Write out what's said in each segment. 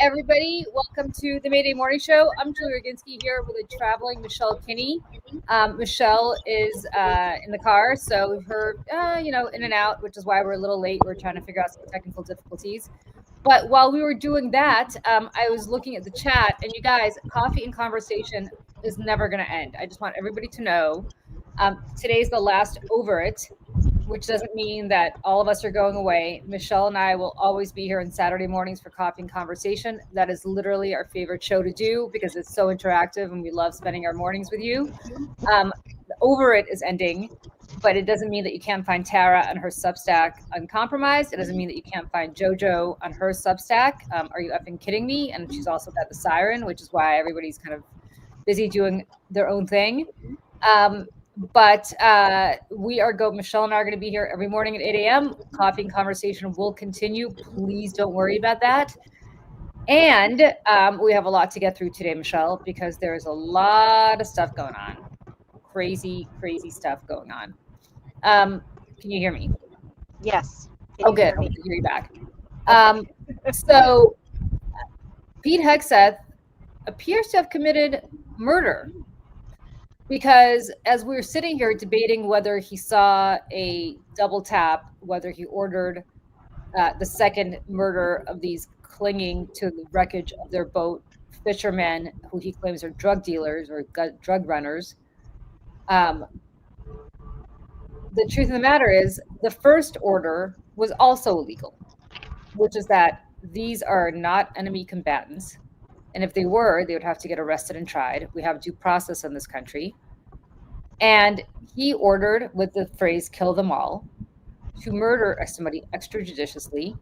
everybody. Welcome to the Mayday Morning Show. I'm Julie Roginsky here with a traveling Michelle Kinney. Michelle is in the car, so we've heard, in and out, which is why we're a little late. We're trying to figure out some technical difficulties. But while we were doing that, I was looking at the chat, and you guys, coffee and conversation is never going to end. I just want everybody to know today's the last over it, which doesn't mean that all of us are going away. Michelle and I will always be here on Saturday mornings for coffee and conversation. That is literally our favorite show to do because it's so interactive and we love spending our mornings with you. Over it is ending, but it doesn't mean that you can't find Tara on her Substack Uncompromised. It doesn't mean that you can't find JoJo on her Substack. Are you effing kidding me? And she's also got the Siren, which is why everybody's kind of busy doing their own thing. But Michelle and I are going to be here every morning at 8 a.m. Coffee and conversation will continue. Please don't worry about that. And we have a lot to get through today, Michelle, because there's a lot of stuff going on. Crazy, crazy stuff going on. Can you hear me? Yes. Oh, good. I can hear you back. So Pete Hegseth appears to have committed murder. Because as we were sitting here debating whether he saw a double tap, whether he ordered the second murder of these clinging to the wreckage of their boat fishermen who he claims are drug dealers or drug runners, the truth of the matter is the first order was also illegal, which is that these are not enemy combatants. And if they were, they would have to get arrested and tried. We have due process in this country. And he ordered, with the phrase, kill them all, to murder somebody extrajudiciously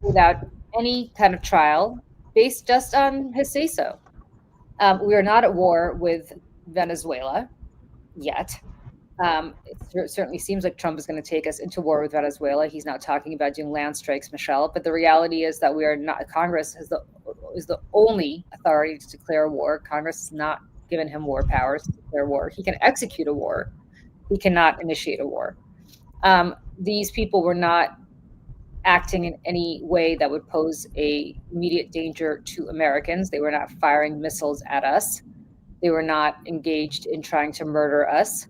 without any kind of trial based just on his say-so. We are not at war with Venezuela yet. It certainly seems like Trump is going to take us into war with Venezuela. He's now talking about doing land strikes, Michelle. But the reality is that we are not. Congress is the only authority to declare war. Congress has not given him war powers to declare war. He can execute a war. He cannot initiate a war. These people were not acting in any way that would pose a immediate danger to Americans. They were not firing missiles at us. They were not engaged in trying to murder us.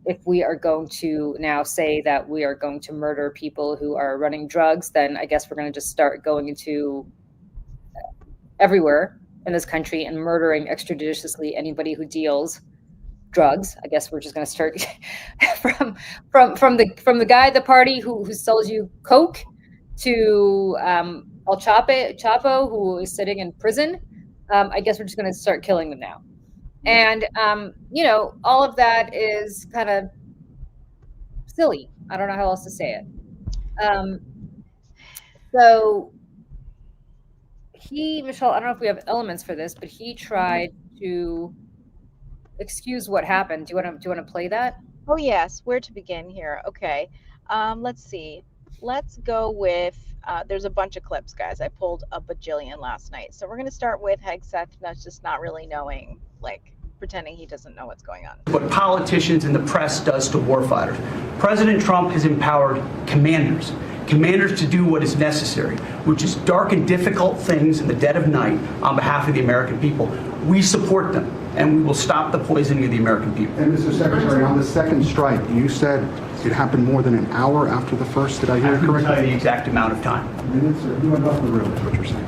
If we are going to now say that we are going to murder people who are running drugs, then I guess we're going to just start going into everywhere in this country and murdering extrajudiciously anybody who deals drugs. I guess we're just going to start from the guy at the party who sells you coke to El Chapo, who is sitting in prison. I guess we're just going to start killing them now. And, all of that is kind of silly. I don't know how else to say it. So Michelle, I don't know if we have elements for this, but he tried to excuse what happened. Do you want to play that? Oh, yes. Where to begin here? Okay. Let's see. Let's go with, there's a bunch of clips, guys. I pulled a bajillion last night. So we're going to start with Hegseth. That's just not really knowing, pretending he doesn't know what's going on. What politicians and the press does to warfighters. President Trump has empowered commanders to do what is necessary, which is dark and difficult things in the dead of night on behalf of the American people. We support them, and we will stop the poisoning of the American people. And Mr. Secretary, on the second strike, you said it happened more than an hour after the first. Did I hear it correctly? I couldn't tell you the exact amount of time. Minutes, or you went off the room, is what you're saying.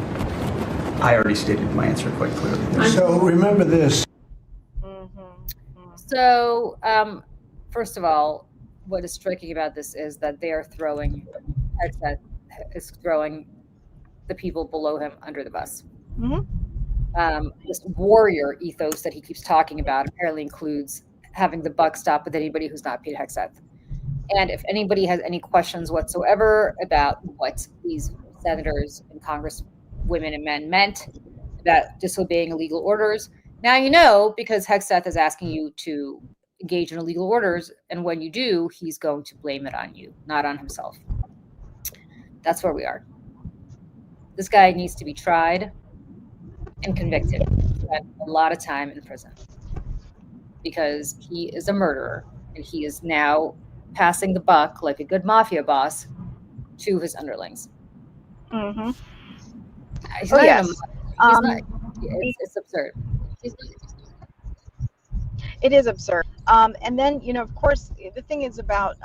I already stated my answer quite clearly. So remember this. So, first of all, what is striking about this is that they are throwing the people below him under the bus. Mm-hmm. This warrior ethos that he keeps talking about apparently includes having the buck stop with anybody who's not Pete Hegseth. And if anybody has any questions whatsoever about what these senators and congresswomen and men meant about disobeying illegal orders, now you know, because Hegseth is asking you to engage in illegal orders, and when you do, he's going to blame it on you, not on himself. That's where we are. This guy needs to be tried and convicted. He spent a lot of time in prison because he is a murderer, and he is now passing the buck like a good mafia boss to his underlings. Mm-hmm. He's Oh not even. yes. He's not. It's absurd. It is absurd. And then, of course, the thing is about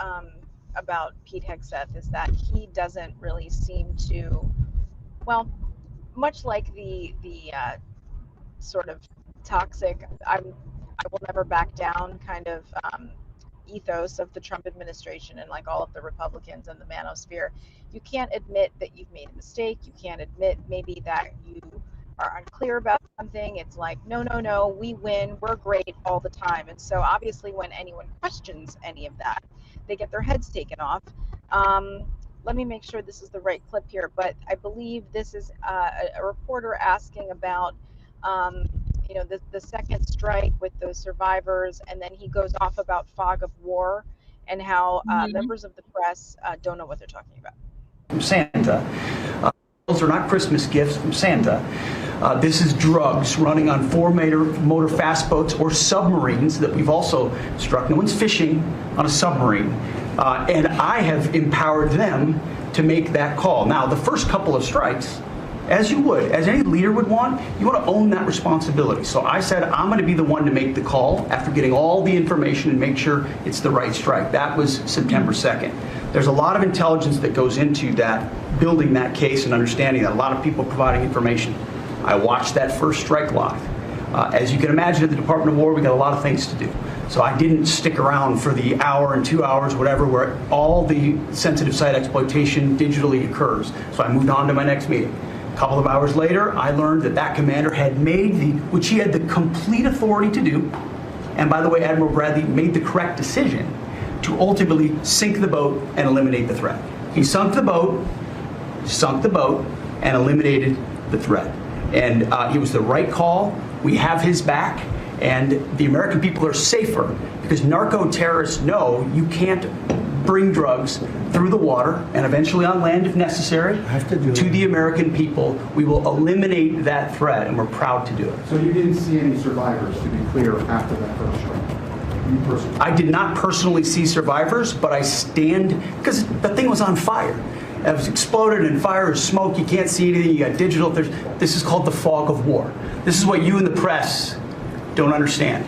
Pete Hegseth is that he doesn't really seem to, well, much like the sort of toxic I will never back down kind of ethos of the Trump administration and like all of the Republicans and the manosphere. You can't admit that you've made a mistake. You can't admit maybe that you are unclear about something. It's like, no, we win, we're great all the time. And so obviously when anyone questions any of that, they get their heads taken off. Let me make sure this is the right clip here, but I believe this is a reporter asking about the second strike with those survivors, and then he goes off about fog of war and how members of the press don't know what they're talking about. From Santa. Those are not Christmas gifts from Santa. This is drugs running on motor fast boats or submarines that we've also struck. No one's fishing on a submarine. And I have empowered them to make that call. Now, the first couple of strikes, as any leader would want, you want to own that responsibility. So I said, I'm going to be the one to make the call after getting all the information and make sure it's the right strike. That was September 2nd. There's a lot of intelligence that goes into that, building that case and understanding that. A lot of people providing information. I watched that first strike live. As you can imagine, at the Department of War, we got a lot of things to do. So I didn't stick around for the hour and 2 hours, whatever, where all the sensitive site exploitation digitally occurs. So I moved on to my next meeting. A couple of hours later, I learned that commander had made which he had the complete authority to do, and by the way, Admiral Bradley made the correct decision to ultimately sink the boat and eliminate the threat. He sunk the boat, and eliminated the threat. And it was the right call. We have his back, and the American people are safer because narco-terrorists know you can't bring drugs through the water and eventually on land if necessary to the American people. We will eliminate that threat, and we're proud to do it. So you didn't see any survivors, to be clear, after that first strike? You personally? I did not personally see survivors, but I stand, because the thing was on fire. It was exploded and fire is smoke. You can't see anything. You got digital. This is called the fog of war. This is what you in the press don't understand.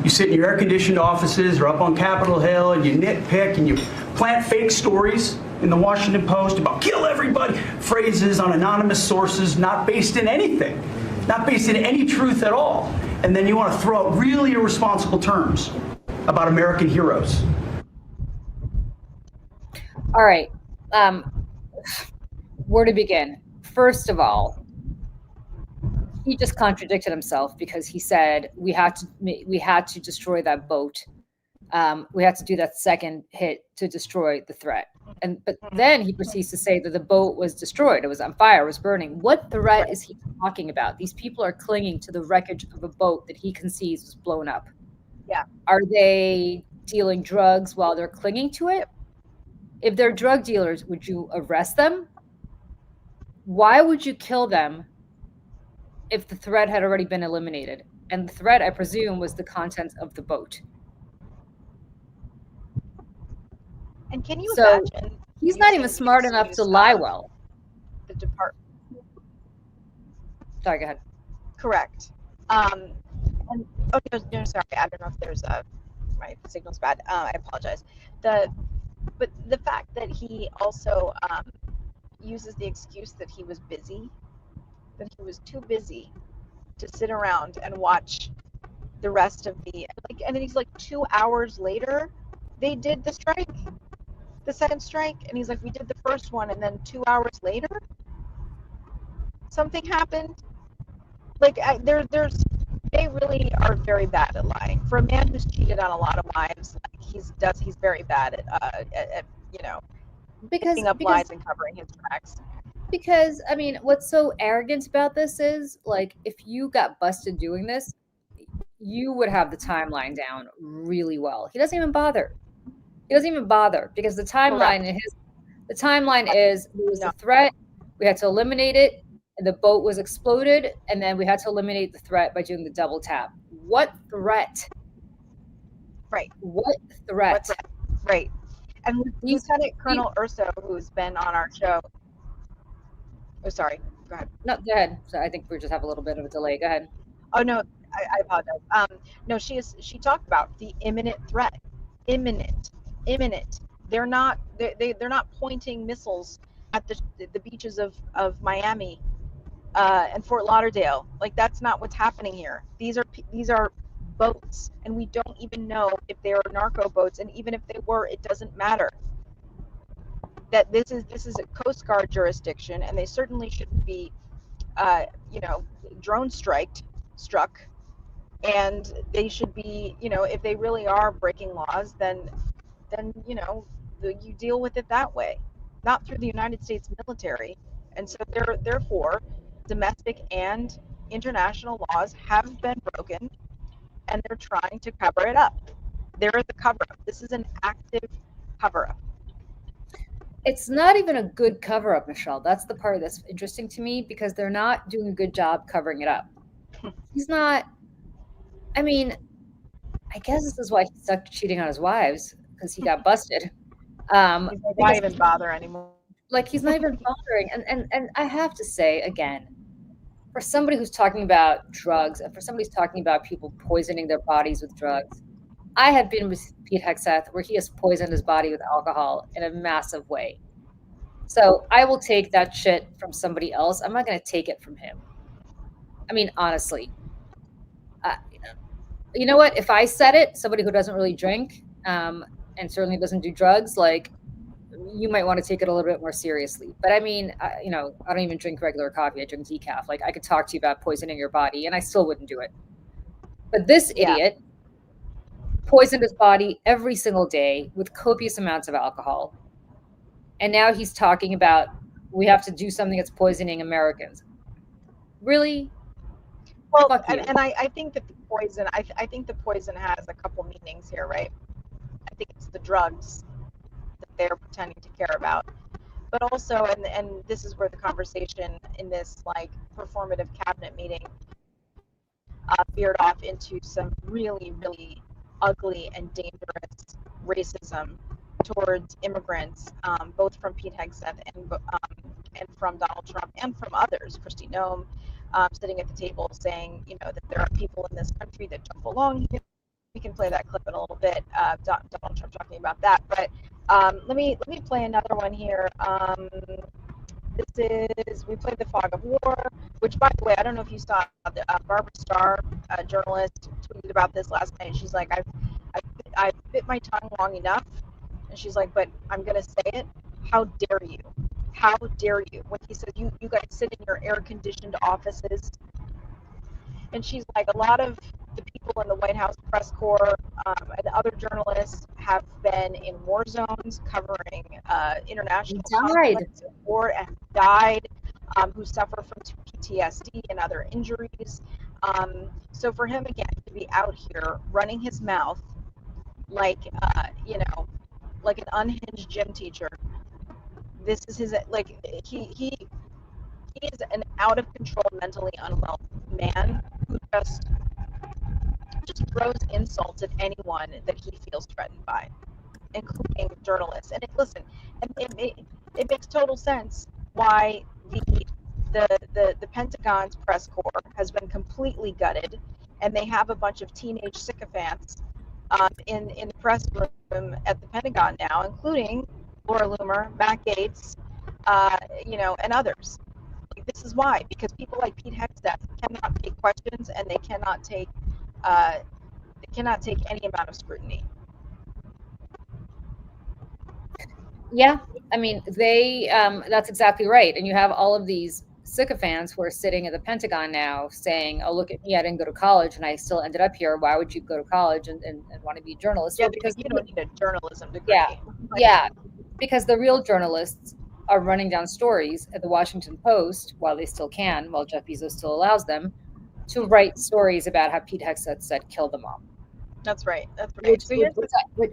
You sit in your air-conditioned offices or up on Capitol Hill and you nitpick and you plant fake stories in the Washington Post about kill everybody, phrases on anonymous sources not based in anything, not based in any truth at all. And then you want to throw out really irresponsible terms about American heroes. All right. Where to begin? First of all, he just contradicted himself because he said we had to destroy that boat. We had to do that second hit to destroy the threat. But then he proceeds to say that the boat was destroyed. It was on fire. It was burning. What threat is he talking about? These people are clinging to the wreckage of a boat that he conceives was blown up. Yeah. Are they dealing drugs while they're clinging to it? If they're drug dealers, would you arrest them? Why would you kill them if the threat had already been eliminated? And the threat, I presume, was the contents of the boat. And can you imagine? He's not even smart enough to lie well. The department. Sorry, go ahead. Correct. And no, sorry. I don't know if there's my signal's bad. I apologize. But the fact that he also uses the excuse that he was busy, that he was too busy to sit around and watch the rest of and then he's like 2 hours later, they did the strike, the second strike, and he's like, we did the first one, and then 2 hours later, something happened. Like they really are very bad at lying. For a man who's cheated on a lot of wives, like he's very bad at picking up lies and covering his tracks. Because I mean, what's so arrogant about this is, like, if you got busted doing this, you would have the timeline down really well. He doesn't even bother. Because the timeline is there was a threat, we had to eliminate it, and the boat was exploded, and then we had to eliminate the threat by doing the double tap. What threat? Right. What threat? Right. And Lieutenant Colonel Urso, who's been on our show. Oh, sorry. Go ahead. No, go ahead. So I think we just have a little bit of a delay. Go ahead. Oh no, I apologize. No, she talked about the imminent threat. Imminent, imminent. They're not pointing missiles at the beaches of Miami and Fort Lauderdale. Like, that's not what's happening here. These are boats, and we don't even know if they are narco boats. And even if they were, it doesn't matter. That this is a Coast Guard jurisdiction, and they certainly shouldn't be, you know, drone struck, and they should be, you know, if they really are breaking laws, then you know, you deal with it that way, not through the United States military. And so therefore, domestic and international laws have been broken, and they're trying to cover it up. There is a cover up. This is an active cover up. It's not even a good cover up, Michelle. That's the part that's interesting to me, because they're not doing a good job covering it up. He's not, I mean, I guess this is why he stuck to cheating on his wives, because he got busted. He's like, why even bother anymore? Like, he's not even bothering. And I have to say again, for somebody who's talking about drugs, and for somebody who's talking about people poisoning their bodies with drugs, I have been with Pete Hegseth where he has poisoned his body with alcohol in a massive way. So I will take that shit from somebody else. I'm not going to take it from him. I mean, honestly, you know what? If I said it, somebody who doesn't really drink, and certainly doesn't do drugs, like, you might want to take it a little bit more seriously. But I mean, you know, I don't even drink regular coffee. I drink decaf. Like, I could talk to you about poisoning your body, and I still wouldn't do it. But this idiot poisoned his body every single day with copious amounts of alcohol. And now he's talking about, we have to do something that's poisoning Americans. Really? Well, and I think that the poison, I think the poison has a couple meanings here, right? I think it's the drugs that they're pretending to care about. But also, and this is where the conversation in this, like, performative cabinet meeting veered off into some really, really ugly and dangerous racism towards immigrants, both from Pete Hegseth and from Donald Trump and from others, Kristi Noem, sitting at the table saying, you know, that there are people in this country that don't belong here. We can play that clip in a little bit, Donald Trump talking about that. But let me play another one here. We played The Fog of War, which, by the way, I don't know if you saw, Barbara Starr, a journalist, tweeted about this last night. She's like, I've bit my tongue long enough. And she's like, but I'm going to say it. How dare you? How dare you? When he says, you guys sit in your air-conditioned offices. And she's like, a lot of the people in the White House press corps and other journalists have been in war zones covering international conflicts and war, and died, who suffer from PTSD and other injuries. So for him, again, to be out here running his mouth like, you know, like an unhinged gym teacher, this is his, like, he is an out of control, mentally unwell man who just throws insults at anyone that he feels threatened by, including journalists. And it makes total sense why the Pentagon's press corps has been completely gutted, and they have a bunch of teenage sycophants in the press room at the Pentagon now, including Laura Loomer, Matt Gaetz, you know, and others. This is why, because people like Pete Hegseth cannot take questions, and they cannot take any amount of scrutiny. Yeah, I mean, that's exactly right. And you have all of these sycophants who are sitting at the Pentagon now saying, oh, look at me, I didn't go to college and I still ended up here. Why would you go to college and want to be a journalist? Yeah, well, because you don't need a journalism degree. Yeah, because the real journalists are running down stories at the Washington Post, while they still can, while Jeff Bezos still allows them, to write stories about how Pete Hegseth said, kill them all. That's right. That's right.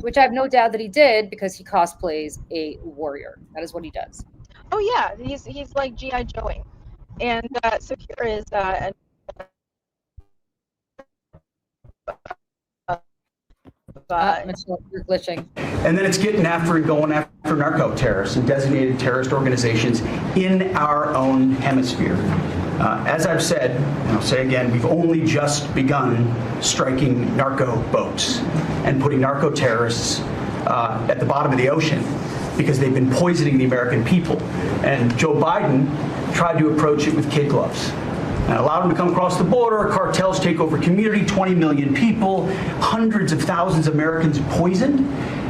Which I have no doubt that he did, because he cosplays a warrior. That is what he does. Oh yeah, he's like G.I. Joeing. And so here is Michelle, you're glitching. And then it's getting after and going after narco terrorists and designated terrorist organizations in our own hemisphere. As I've said, and I'll say again, we've only just begun striking narco boats and putting narco terrorists at the bottom of the ocean because they've been poisoning the American people. And Joe Biden tried to approach it with kid gloves. And allowed them to come across the border, cartels take over community, 20 million people, hundreds of thousands of Americans poisoned.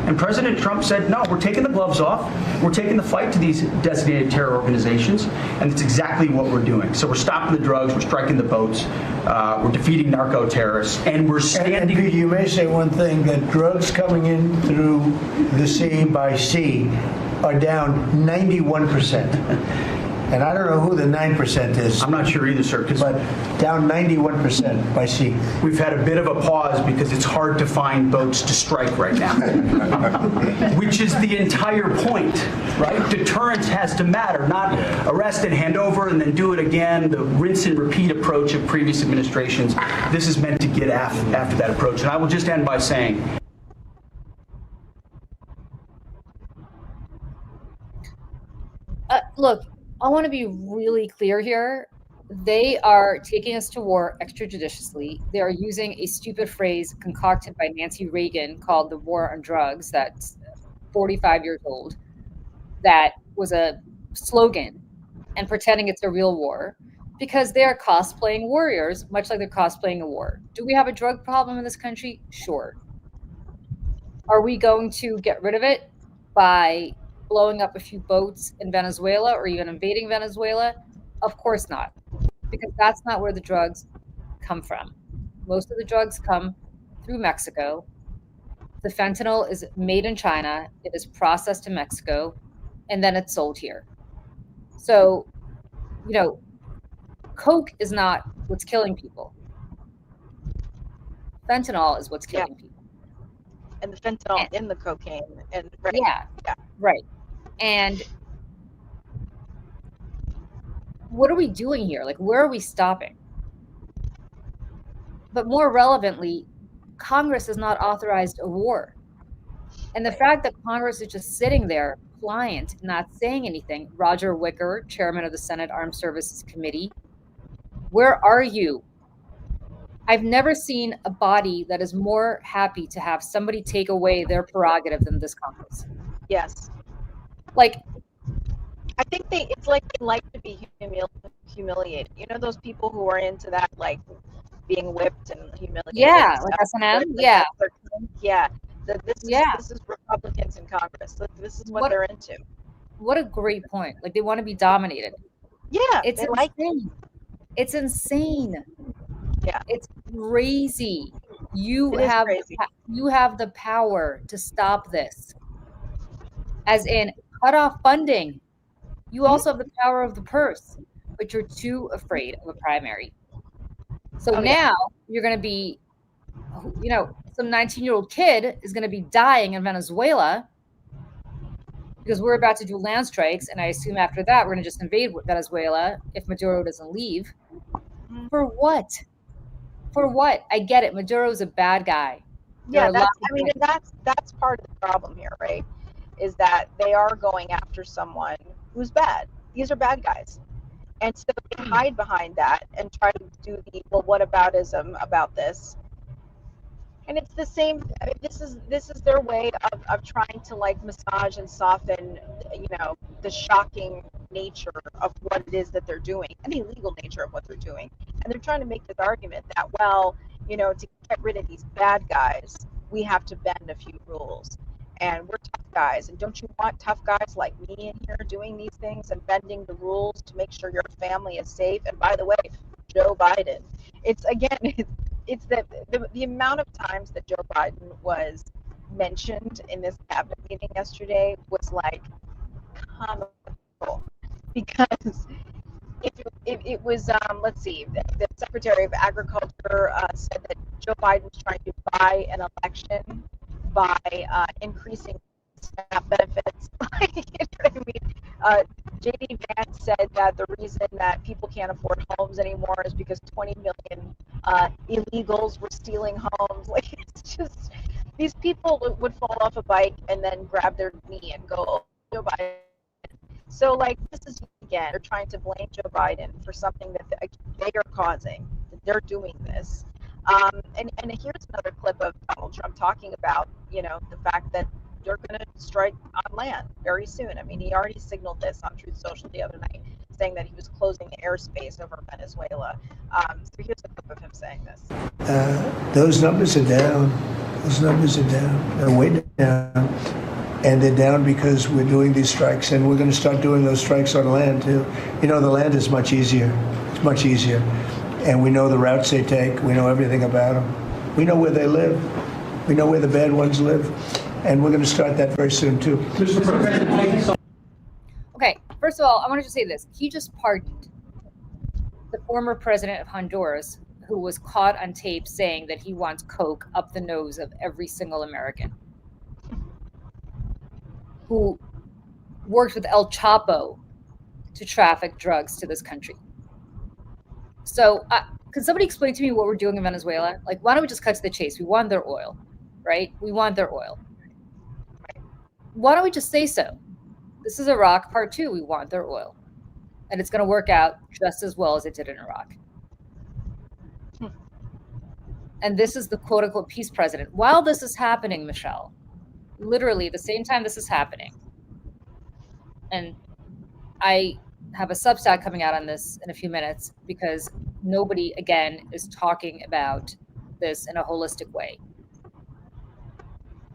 And President Trump said, no, we're taking the gloves off. We're taking the fight to these designated terror organizations. And it's exactly what we're doing. So we're stopping the drugs, we're striking the boats, we're defeating narco terrorists, and we're standing. And you may say one thing, that drugs coming in through the sea by sea are down 91%. And I don't know who the 9% is. I'm not sure either, sir. But down 91% by sea. We've had a bit of a pause because it's hard to find boats to strike right now, which is the entire point, right? Deterrence has to matter, not arrest and hand over and then do it again, the rinse and repeat approach of previous administrations. This is meant to get after that approach. And I will just end by saying, Look, I want to be really clear here. They are taking us to war extrajudiciously. They are using a stupid phrase concocted by Nancy Reagan called the war on drugs, that's 45 years old. That was a slogan, and pretending it's a real war because they are cosplaying warriors, much like they're cosplaying a war. Do we have a drug problem in this country? Sure. Are we going to get rid of it by blowing up a few boats in Venezuela or even invading Venezuela? Of course not, because that's not where the drugs come from. Most of the drugs come through Mexico. The fentanyl is made in China, it is processed in Mexico, and then it's sold here. So, Coke is not what's killing people. Fentanyl is what's killing people. And the fentanyl in the cocaine. And right. Yeah, right. And what are we doing here? Like, where are we stopping? But more relevantly, Congress has not authorized a war. And the fact that Congress is just sitting there, pliant, not saying anything. Roger Wicker, chairman of the Senate Armed Services Committee, where are you? I've never seen a body that is more happy to have somebody take away their prerogative than this Congress. Yes. Like, I think it's like they like to be humiliated. You know those people who are into that, like being whipped and humiliated. Yeah, like S&M. Yeah. Yeah. This is Republicans in Congress. This is what they're into. What a great point. Like, they want to be dominated. Yeah, it's insane. It's insane. Yeah, it's crazy. You have the power to stop this. As in, cut off funding. You also have the power of the purse, but you're too afraid of a primary. So now you're going to be, some 19-year-old kid is going to be dying in Venezuela because we're about to do land strikes. And I assume after that, we're going to just invade Venezuela if Maduro doesn't leave. For what? For what? I get it. Maduro's a bad guy. Yeah, that's part of the problem here, right? Is that they are going after someone who's bad. These are bad guys. And so they hide behind that and try to do the whataboutism about this. And it's the same. I mean, this is their way of trying to like massage and soften, the shocking nature of what it is that they're doing and the illegal nature of what they're doing. And they're trying to make this argument that, to get rid of these bad guys, we have to bend a few rules. And we're tough guys. And don't you want tough guys like me in here doing these things and bending the rules to make sure your family is safe? And by the way, Joe Biden, it's that the amount of times that Joe Biden was mentioned in this cabinet meeting yesterday was like comical, because it was let's see, the Secretary of Agriculture said that Joe Biden's trying to buy an election by increasing SNAP benefits. You know what I mean? J.D. Vance said that the reason that people can't afford homes anymore is because 20 million illegals were stealing homes. Like, it's just, These people would fall off a bike and then grab their knee and go, oh, Joe Biden. So, like, this is, again, they're trying to blame Joe Biden for something that they are causing, that they're doing this. And here's another clip of Donald Trump talking about, the fact that they're going to strike on land very soon. I mean, he already signaled this on Truth Social the other night, saying that he was closing airspace over Venezuela. So here's a clip of him saying this. Those numbers are down. Those numbers are down. They're way down. And they're down because we're doing these strikes, and we're going to start doing those strikes on land too. The land is much easier. It's much easier. And we know the routes they take. We know everything about them. We know where they live. We know where the bad ones live. And we're going to start that very soon too. Mr. President, Okay, first of all, I wanted to say this. He just pardoned the former president of Honduras, who was caught on tape saying that he wants coke up the nose of every single American, who worked with El Chapo to traffic drugs to this country. So can somebody explain to me what we're doing in Venezuela? Like, why don't we just cut to the chase? We want their oil, right? We want their oil. Why don't we just say so? This is Iraq part 2. We want their oil. And it's going to work out just as well as it did in Iraq. And this is the quote unquote peace president. While this is happening, Michelle, literally the same time this is happening, and I have a Substack coming out on this in a few minutes because nobody, again, is talking about this in a holistic way.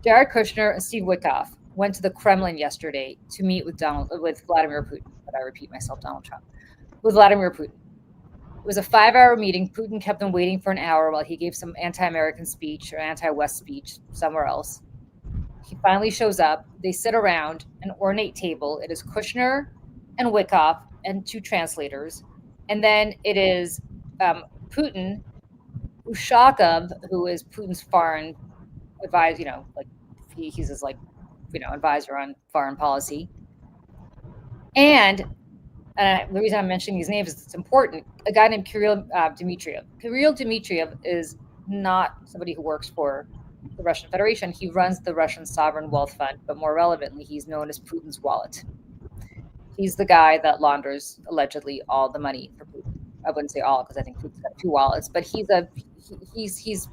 Jared Kushner and Steve Witkoff went to the Kremlin yesterday to meet with Vladimir Putin. But I repeat myself, Donald Trump. With Vladimir Putin. It was a 5-hour meeting. Putin kept them waiting for an hour while he gave some anti-American speech or anti-West speech somewhere else. He finally shows up. They sit around an ornate table. It is Kushner and Witkoff and 2 translators. And then it is Putin, Ushakov, who is Putin's foreign advisor, he's his advisor on foreign policy. And the reason I'm mentioning these names is it's important. A guy named Kirill Dmitriev. Kirill Dmitriev is not somebody who works for the Russian Federation. He runs the Russian Sovereign Wealth Fund, but more relevantly, he's known as Putin's wallet. He's the guy that launders allegedly all the money for Putin. I wouldn't say all because I think Putin's got 2 wallets, but he's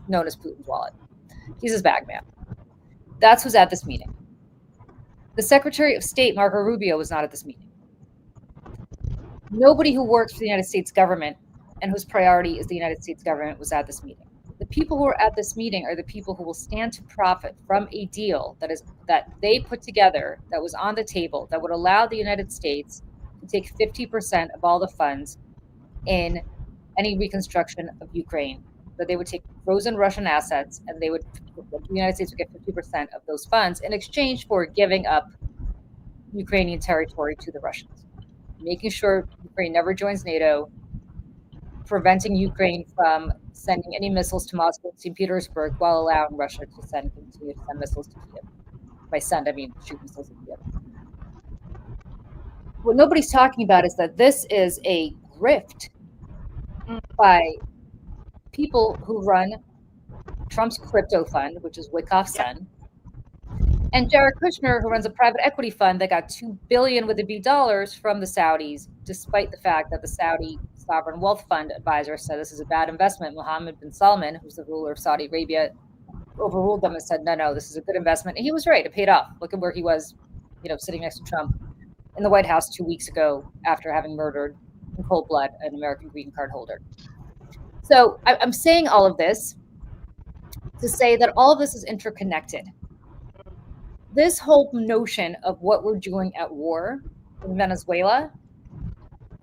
known as Putin's wallet. He's his bag man. That's who's at this meeting. The Secretary of State, Marco Rubio, was not at this meeting. Nobody who works for the United States government and whose priority is the United States government was at this meeting. The people who are at this meeting are the people who will stand to profit from a deal that they put together, that was on the table, that would allow the United States to take 50% of all the funds in any reconstruction of Ukraine. That they would take frozen Russian assets and the United States would get 50% of those funds in exchange for giving up Ukrainian territory to the Russians, making sure Ukraine never joins NATO, preventing Ukraine from sending any missiles to Moscow and St. Petersburg while allowing Russia to continue to send missiles to Kiev. By send, I mean shoot missiles at Kiev. What nobody's talking about is that this is a grift by people who run Trump's crypto fund, which is Witkoff's son, and Jared Kushner, who runs a private equity fund that got $2 billion with a B dollars from the Saudis, despite the fact that the Saudi Sovereign Wealth Fund advisor said this is a bad investment. Mohammed bin Salman, who's the ruler of Saudi Arabia, overruled them and said, no, this is a good investment. And he was right. It paid off. Look at where he was, sitting next to Trump in the White House 2 weeks ago after having murdered in cold blood an American green card holder. So I'm saying all of this to say that all of this is interconnected. This whole notion of what we're doing at war in Venezuela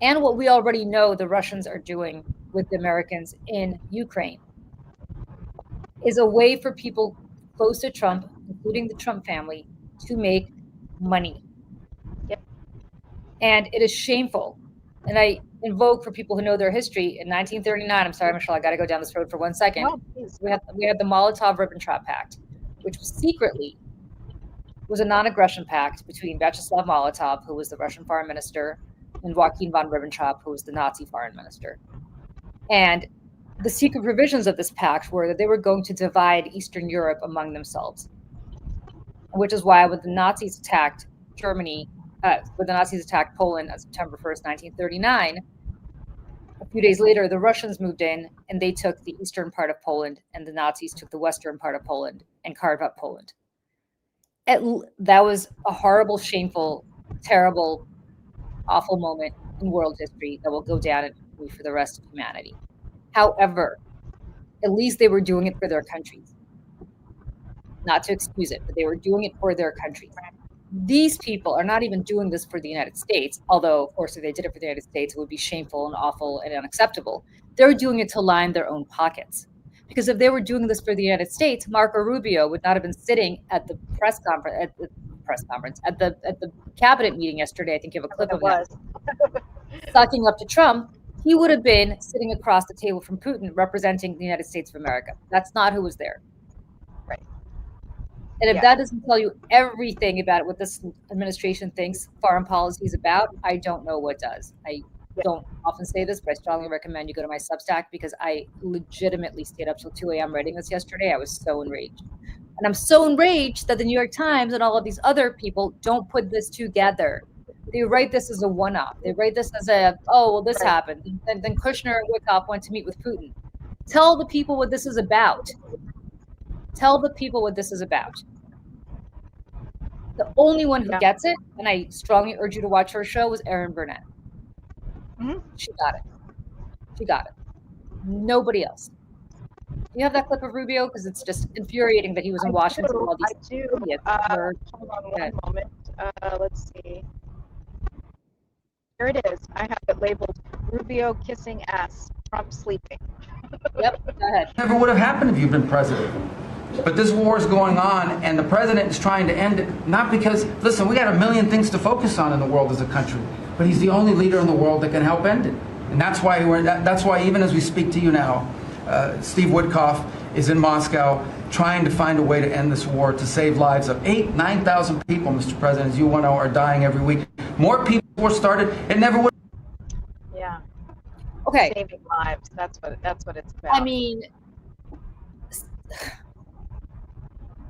and what we already know the Russians are doing with the Americans in Ukraine is a way for people close to Trump, including the Trump family, to make money. Yep. And it is shameful. And I invoke for people who know their history. In 1939, I'm sorry, Michelle, I got to go down this road for 1 second. No, we had the Molotov-Ribbentrop Pact, which secretly was a non-aggression pact between Vyacheslav Molotov, who was the Russian foreign minister, and Joachim von Ribbentrop, who was the Nazi foreign minister. And the secret provisions of this pact were that they were going to divide Eastern Europe among themselves, which is why when the Nazis attacked Germany, when the Nazis attacked Poland on September 1st, 1939, a few days later, the Russians moved in and they took the eastern part of Poland, and the Nazis took the western part of Poland and carved up Poland. That was a horrible, shameful, terrible, awful moment in world history that will go down in infamy for the rest of humanity. However, at least they were doing it for their countries. Not to excuse it, but they were doing it for their countries. These people are not even doing this for the United States, although, of course, if they did it for the United States, it would be shameful and awful and unacceptable. They're doing it to line their own pockets. Because if they were doing this for the United States, Marco Rubio would not have been sitting at the at the cabinet meeting yesterday. I think you have a clip of that. Sucking up to Trump. He would have been sitting across the table from Putin, representing the United States of America. That's not who was there. Right. And if that doesn't tell you everything about what this administration thinks foreign policy is about, I don't know what does. I don't often say this, but I strongly recommend you go to my Substack, because I legitimately stayed up till 2 a.m. writing this yesterday. I was so enraged. And I'm so enraged that the New York Times and all of these other people don't put this together. They write this as a one-off. They write this as a, oh, well, this happened. And then Kushner and Wickoff went to meet with Putin. Tell the people what this is about. Tell the people what this is about. The only one who gets it, and I strongly urge you to watch her show, was Erin Burnett. Mm-hmm. She got it. She got it. Nobody else. You have that clip of Rubio? Because it's just infuriating that he was in Washington. I do. Hold on one moment. Let's see. Here it is. I have it labeled Rubio kissing ass, Trump sleeping. Yep, go ahead. Never would have happened if you've been president. But this war is going on, and the president is trying to end it, not because, listen, we got a million things to focus on in the world as a country, but he's the only leader in the world that can help end it. And that's why that's why even as we speak to you now, Steve Witkoff is in Moscow trying to find a way to end this war, to save lives of 9,000 people, Mr. President, as you know, are dying every week. More people were started, it never would. Yeah. Okay. Saving lives. That's what it's about. I mean,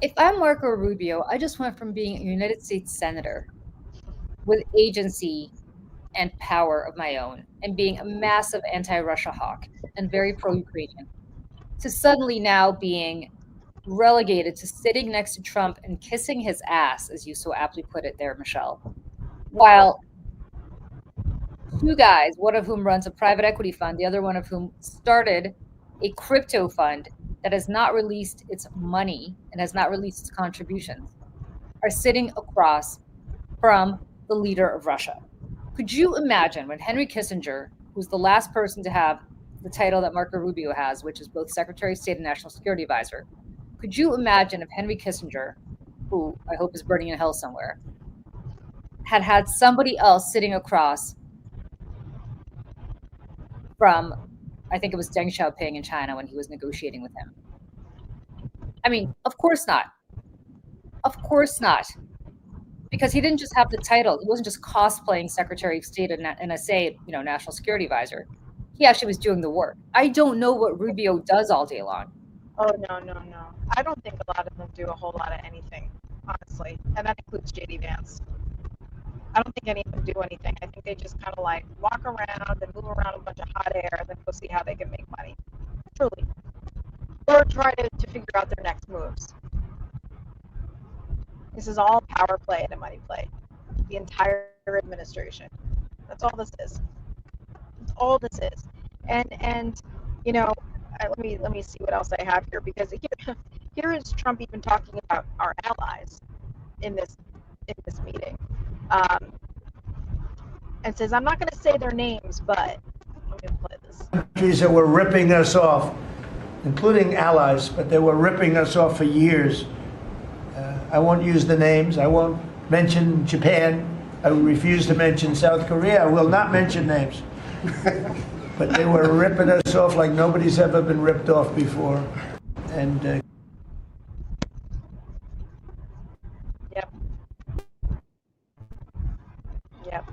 if I'm Marco Rubio, I just went from being a United States senator with agency and power of my own, and being a massive anti-Russia hawk and very pro-Ukrainian, to suddenly now being relegated to sitting next to Trump and kissing his ass, as you so aptly put it there, Michelle, while two guys, one of whom runs a private equity fund, the other one of whom started a crypto fund that has not released its money and has not released its contributions, are sitting across from the leader of Russia. Could you imagine when Henry Kissinger, who's the last person to have the title that Marco Rubio has, which is both Secretary of State and National Security Advisor, could you imagine if Henry Kissinger, who I hope is burning in hell somewhere, had somebody else sitting across from, I think it was Deng Xiaoping in China when he was negotiating with him? I mean, of course not. Of course not. Because he didn't just have the title. He wasn't just cosplaying Secretary of State and NSA, National Security Advisor. He actually was doing the work. I don't know what Rubio does all day long. Oh, no. I don't think a lot of them do a whole lot of anything, honestly. And that includes J.D. Vance. I don't think any of them do anything. I think they just kind of like walk around and move around a bunch of hot air and then go see how they can make money. Truly. Or try to figure out their next moves. This is all power play and money play. The entire administration. That's all this is. That's all this is. And let me see what else I have here, because here is Trump even talking about our allies in this meeting, and says, I'm not going to say their names, but let me play this. Countries that were ripping us off, including allies, but they were ripping us off for years. I won't use the names. I won't mention Japan. I refuse to mention South Korea. I will not mention names. But they were ripping us off like nobody's ever been ripped off before. And Yep.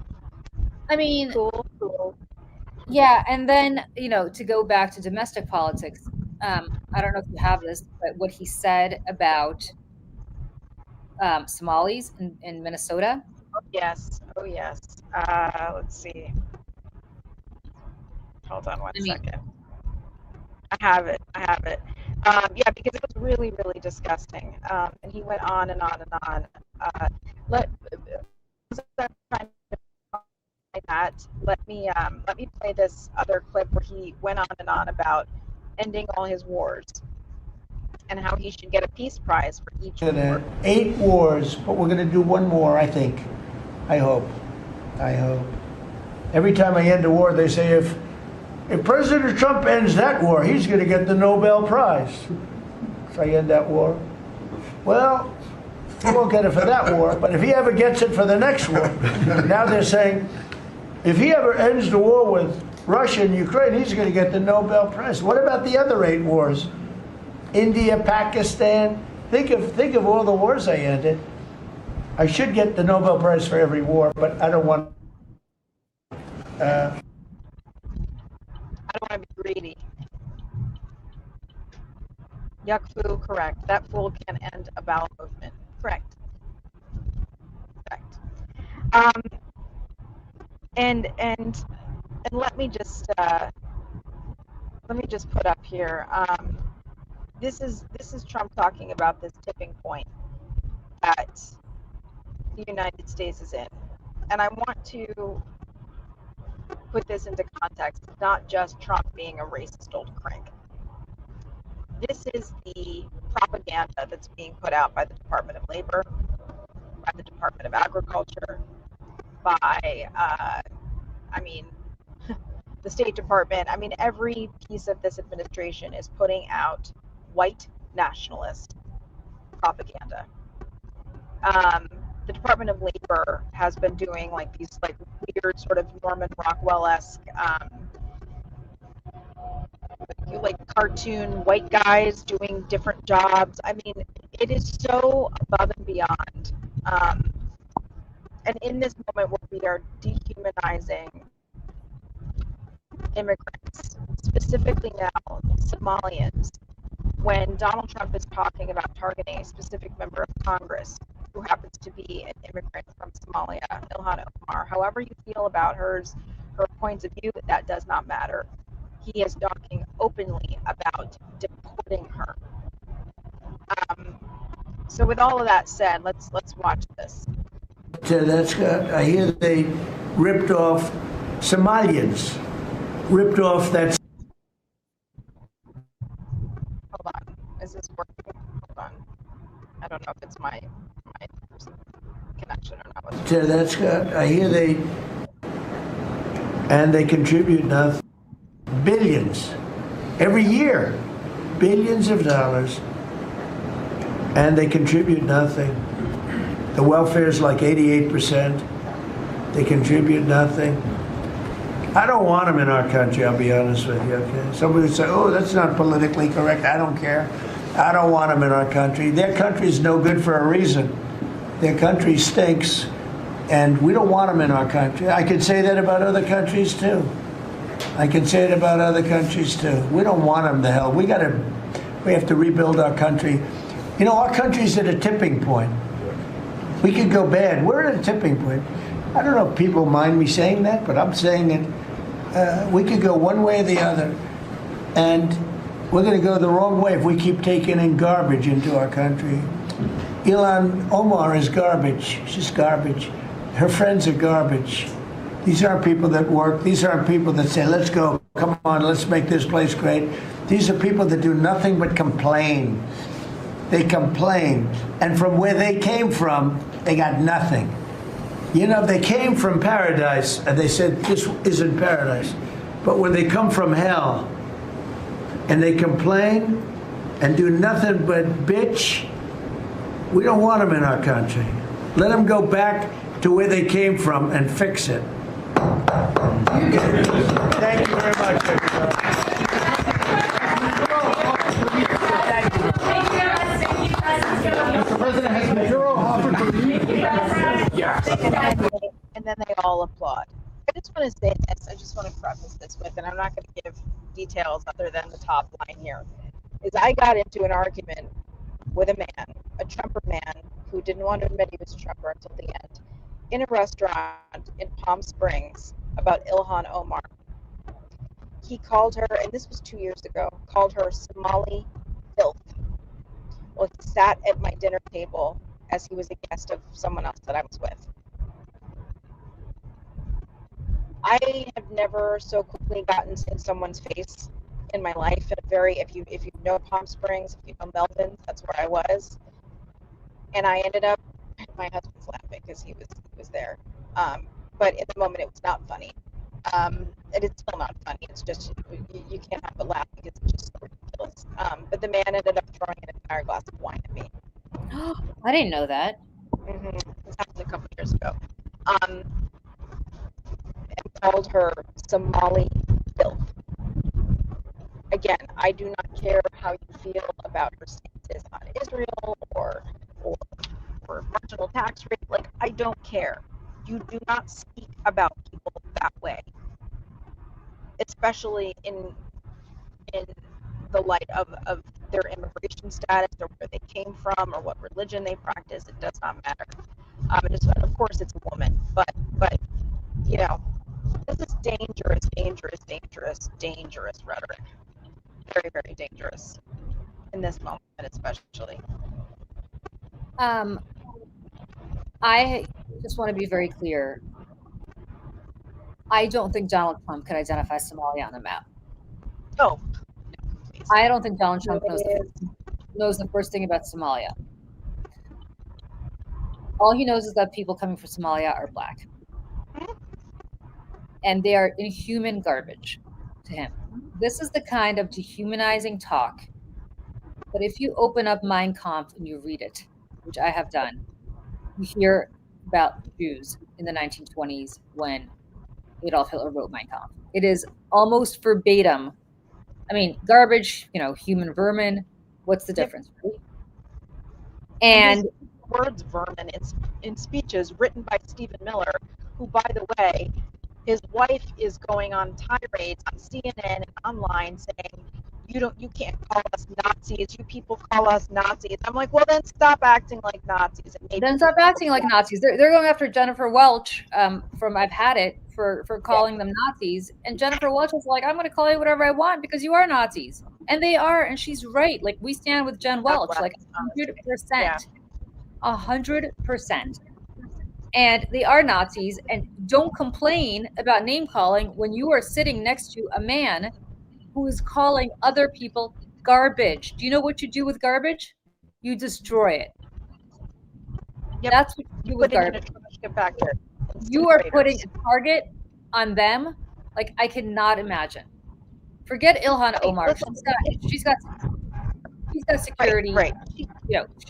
I mean, Cool. Yeah, and then, to go back to domestic politics, I don't know if you have this, but what he said about Somalis in Minnesota. Yes. Oh, yes. Let's see. Hold on one I mean, second. I have it. Yeah, because it was really, really disgusting. And he went on and on and on. Let that. Let me play this other clip where he went on and on about ending all his wars and how he should get a peace prize for each war. 8 wars, but we're going to do one more, I think. I hope. Every time I end a war, they say if President Trump ends that war, he's going to get the Nobel Prize. If I end that war, well, he won't get it for that war, but if he ever gets it for the next war, now they're saying if he ever ends the war with Russia and Ukraine, he's going to get the Nobel Prize. What about the other 8 wars? India, Pakistan. Think of all the wars I ended. I should get the Nobel Prize for every war, but I don't want. I don't want to be greedy. Yuck foo, correct. That fool can end a bowel movement. Correct. And let me just put up here. This is Trump talking about this tipping point that the United States is in, and I want to put this into context. It's not just Trump being a racist old crank. This is the propaganda that's being put out by the Department of Labor, by the Department of Agriculture, by, the State Department. Every piece of this administration is putting out white nationalist propaganda. The Department of Labor has been doing these weird sort of Norman Rockwell-esque cartoon white guys doing different jobs. It is so above and beyond. And in this moment where we are dehumanizing immigrants, specifically now Somalians, when Donald Trump is talking about targeting a specific member of Congress who happens to be an immigrant from Somalia, Ilhan Omar, however you feel about her points of view, that does not matter. He is talking openly about deporting her. So with all of that said, let's watch this. I hear they ripped off Somalians, ripped off that. Hold on, is this working? Hold on, I don't know if it's my connection or not. I hear they contribute now billions every year, billions of dollars, and they contribute nothing. The welfare is like 88%. They contribute nothing. I don't want them in our country, I'll be honest with you, okay? Somebody would say, oh, that's not politically correct. I don't care. I don't want them in our country. Their country's no good for a reason. Their country stinks, and we don't want them in our country. I could say that about other countries, too. We don't want them to hell. We have to rebuild our country. Our country's at a tipping point. We could go bad. We're at a tipping point. I don't know if people mind me saying that, but I'm saying it. We could go one way or the other, and we're going to go the wrong way if we keep taking in garbage into our country. Ilhan Omar is garbage. She's garbage. Her friends are garbage. These aren't people that work. These aren't people that say, let's go, come on, let's make this place great. These are people that do nothing but complain. They complain. And from where they came from, they got nothing. They came from paradise, and they said, this isn't paradise. But when they come from hell, and they complain, and do nothing but bitch, we don't want them in our country. Let them go back to where they came from and fix it. Thank you very much, everybody. Mr. President, has Maduro offered to leave? And then they all applaud. I just want to say this. I just want to preface preface this with, and I'm not going to give details other than the top line here, is I got into an argument with a man, a Trumper man, who didn't want to admit he was a Trumper until the end, in a restaurant in Palm Springs about Ilhan Omar. He called her, and this was 2 years ago, called her Somali filth. Well, he sat at my dinner table as he was a guest of someone else that I was with. I have never so quickly gotten in someone's face in my life. And if you know Palm Springs, if you know Melvin, that's where I was. And I ended up, my husband's laughing because he was there. But in the moment, it was not funny. And it's still not funny. It's just, you can't have a laugh because it's just so ridiculous. But the man ended up throwing an entire glass of wine at me. I didn't know that. This happened a couple years ago. And called her Somali filth. Again, I do not care how you feel about her stances on Israel or marginal tax rate. Like, I don't care. You do not speak about people that way, especially in the light of their immigration status or where they came from or what religion they practice. It does not matter. Of course, it's a woman, but you know, this is dangerous rhetoric. Very, very dangerous in this moment, especially. I just want to be very clear. I don't think Donald Trump can identify Somalia on the map. Oh, please. I don't think Donald Trump knows the first thing about Somalia. All he knows is that people coming from Somalia are black. And they are inhuman garbage to him. This is the kind of dehumanizing talk that if you open up Mein Kampf and you read it, which I have done, you hear about Jews in the 1920s when Adolf Hitler wrote Mein Kampf. It is almost verbatim. I mean, garbage, human vermin. What's the difference? Right? And words vermin in speeches written by Stephen Miller, who, by the way, his wife is going on tirades on CNN and online saying, you can't call us Nazis. You people call us Nazis. I'm like, well, then stop acting like Nazis. Then stop acting like Nazis. They're going after Jennifer Welch from I've Had It for calling them Nazis. And Jennifer Welch was like, I'm going to call you whatever I want because you are Nazis. And they are. And she's right. Like, we stand with Jen Welch, like 100%. 100%. And they are Nazis. And don't complain about name calling when you are sitting next to a man who is calling other people garbage. Do you know what you do with garbage? You destroy it. Yep. That's what you do with garbage. You are putting a target on them like I cannot imagine. Forget Ilhan Omar. She's got security. Right.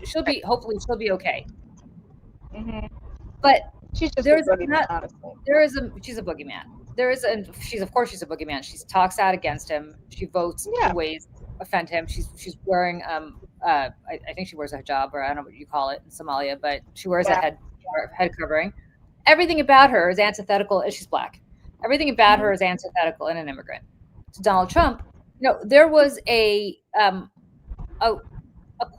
She'll be okay. Mm-hmm. But she's just she's a boogeyman. She's a boogeyman. She talks out against him. She votes in ways offend him. She's wearing I think she wears a hijab, or I don't know what you call it in Somalia, but she wears a head covering. Everything about her is antithetical, and she's black. Everything about her is antithetical in an immigrant. To Donald Trump, there was a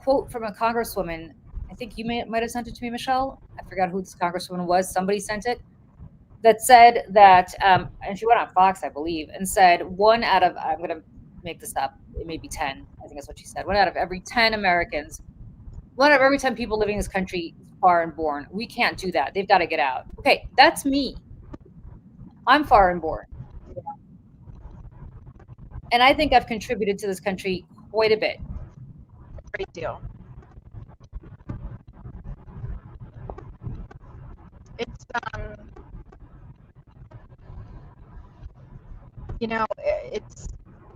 quote from a congresswoman. I think you might have sent it to me, Michelle. I forgot who this congresswoman was. Somebody sent it. That said that, and she went on Fox, I believe, and said I'm going to make this up, it may be 10, I think that's what she said. 1 out of every 10 Americans, 1 out of every 10 people living in this country is foreign born. We can't do that. They've got to get out. Okay, that's me. I'm foreign born. And I think I've contributed to this country quite a bit. Great deal. It's it's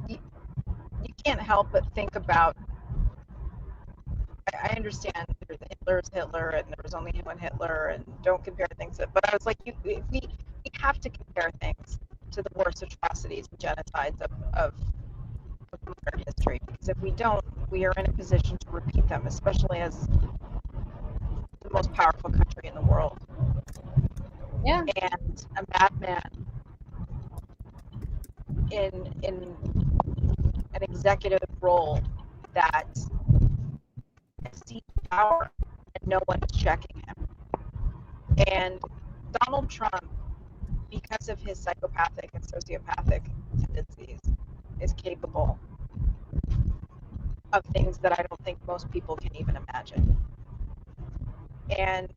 you can't help but think about. I understand Hitler's Hitler, and there was only one Hitler, and don't compare things. But I was like, we have to compare things to the worst atrocities and genocides of modern history, because if we don't, we are in a position to repeat them, especially as the most powerful country in the world. Yeah. And a madman in an executive role that sees power and no one is checking him. And Donald Trump, because of his psychopathic and sociopathic tendencies, is capable of things that I don't think most people can even imagine. And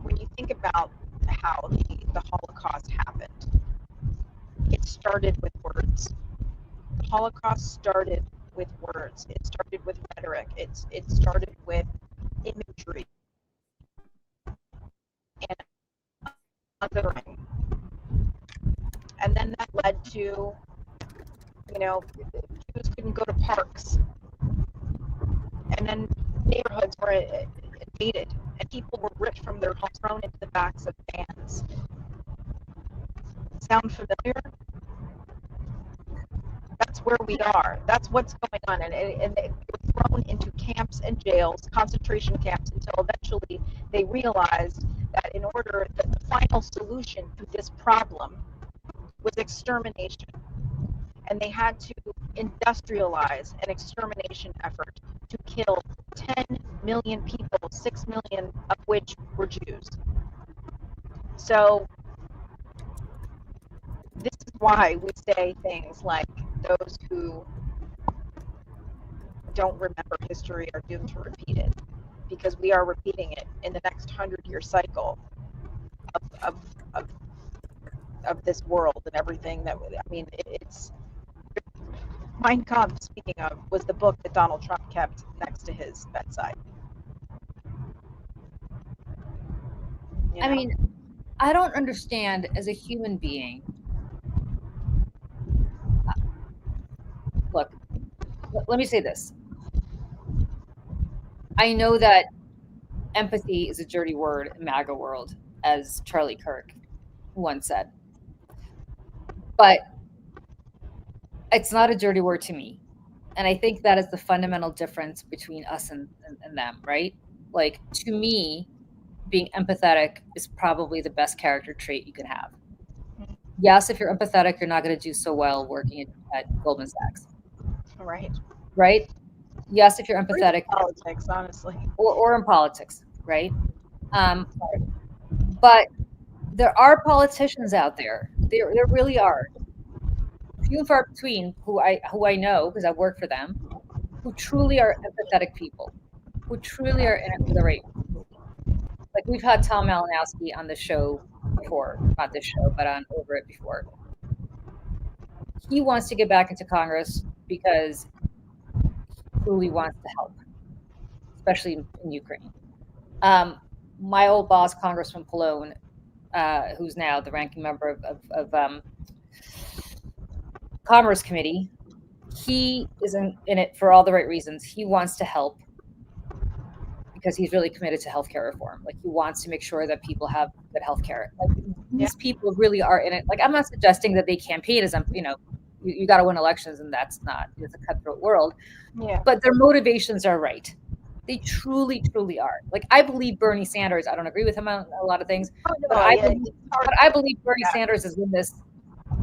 when you think about how the Holocaust happened, it started with words. The Holocaust started with words. It started with rhetoric. It started with imagery and othering. And then that led to, you know, Jews couldn't go to parks. And then neighborhoods were invaded, and people were ripped from their homes, thrown into the backs of vans. Sound familiar? That's where we are. That's what's going on. And they were thrown into camps and jails, concentration camps, until eventually they realized that the final solution to this problem was extermination. And they had to industrialize an extermination effort to kill 10 million people, 6 million of which were Jews. So this is why we say things like those who don't remember history are doomed to repeat it, because we are repeating it in the next 100-year cycle of this world and everything that, I mean, it's Mein Kampf, speaking of, was the book that Donald Trump kept next to his bedside. You know? I mean, I don't understand as a human being. Look, let me say this. I know that empathy is a dirty word in MAGA world, as Charlie Kirk once said. But it's not a dirty word to me. And I think that is the fundamental difference between us and them, right? Like, to me, being empathetic is probably the best character trait you can have. Yes, if you're empathetic, you're not going to do so well working at Goldman Sachs. Right. Right? Yes, if you're empathetic. Or in politics, honestly. Or in politics, right? But there are politicians out there. There really are. Few and far between who I know, because I've worked for them, who truly are empathetic people, who truly are in it for the right reasons. Like, we've had Tom Malinowski on the show before, not this show, but on Over It before. He wants to get back into Congress because he truly wants to help, especially in Ukraine. My old boss, Congressman Pallone, who's now the ranking member of Commerce Committee, he is in it for all the right reasons. He wants to help because he's really committed to healthcare reform. Like, he wants to make sure that people have good healthcare. Like, these people really are in it. Like, I'm not suggesting that they campaign as, you know, you got to win elections, and it's a cutthroat world. Yeah. But their motivations are right. They truly, truly are. Like, I believe Bernie Sanders, I don't agree with him on a lot of things, but I believe Bernie Sanders is in this